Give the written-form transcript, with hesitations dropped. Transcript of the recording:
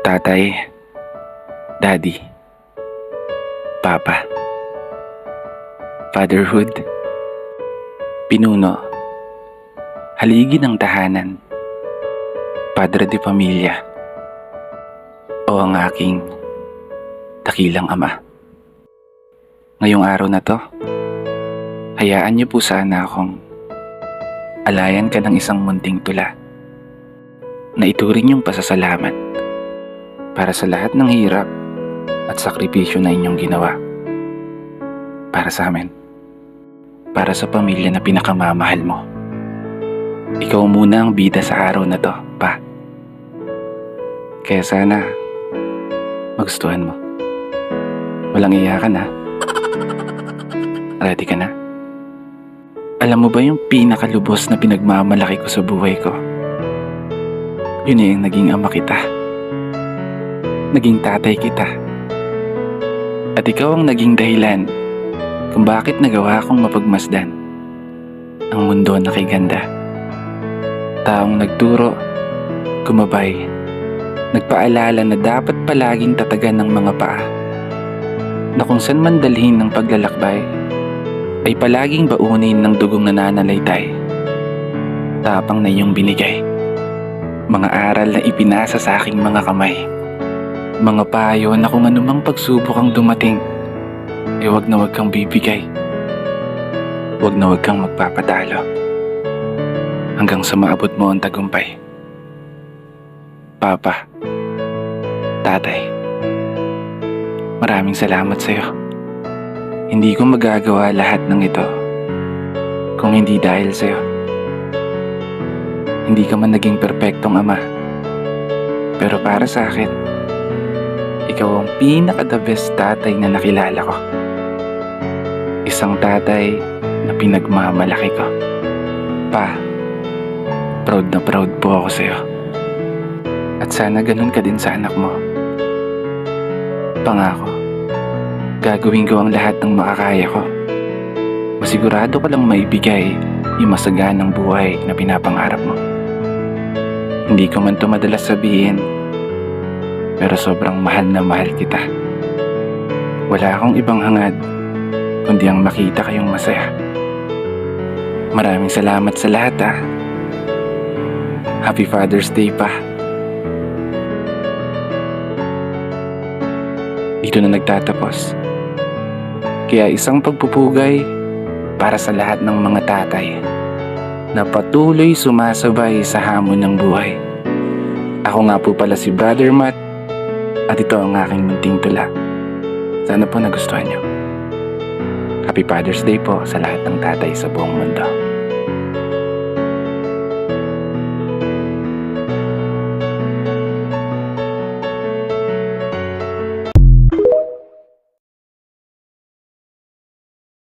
Tatay, Daddy, Papa, Fatherhood, Pinuno, Haligi ng tahanan, Padre de Pamilya, o ang aking dakilang ama. Ngayong araw na to, hayaan niyo po sana akong alayan ka ng isang munting tula na ituring yung pasasalamat para sa lahat ng hirap at sakripisyo na inyong ginawa para sa amin, para sa pamilya na pinakamamahal mo. Ikaw muna ang bida sa araw na to, Pa. Kaya sana magustuhan mo. Walang iyakan, ha? Ready ka na? Alam mo ba yung pinakalubos na pinagmamalaki ko sa buhay ko? Yun yung naging ama kita. Naging tatay kita. At ikaw ang naging dahilan kung bakit nagawa kong mapagmasdan ang mundo na kay ganda. Taong nagturo, gumabay, nagpaalala na dapat palaging tatagan ng mga paa, na kung saan man dalhin ng paglalakbay ay palaging baunin ng dugong nananalaytay. Tapang na iyong binigay, mga aral na ipinasa sa aking mga kamay, mga payo na kung anumang pagsubok ang dumating, ay wag na wag kang bibigay, wag na wag kang magpapatalo, hanggang sa maabot mo ang tagumpay. Papa, Tatay, maraming salamat sa iyo. Hindi ko magagawa lahat ng ito kung hindi dahil sa iyo. Hindi ka man naging perpektong ama, pero para sa akin, ikaw ang pinaka-the best tatay na nakilala ko. Isang tatay na pinagmamalaki ko. Pa, proud na proud po ako sa iyo. At sana ganun ka din sa anak mo. Pangako, gagawin ko ang lahat ng makakaya ko. Masigurado ko lang maibigay yung masaganang buhay na pinapangarap mo. Hindi ko man ito madalas sabihin, pero sobrang mahal na mahal kita. Wala akong ibang hangad kundi ang makita kayong masaya. Maraming salamat sa lahat, ha. Happy Father's Day, Pa. Dito na nagtatapos. Kaya isang pagpupugay para sa lahat ng mga tatay na patuloy sumasabay sa hamon ng buhay. Ako nga po pala si Brother Matt, at ito ang aking munting tula. Sana po nagustuhan niyo. Happy Father's Day po sa lahat ng tatay sa buong mundo.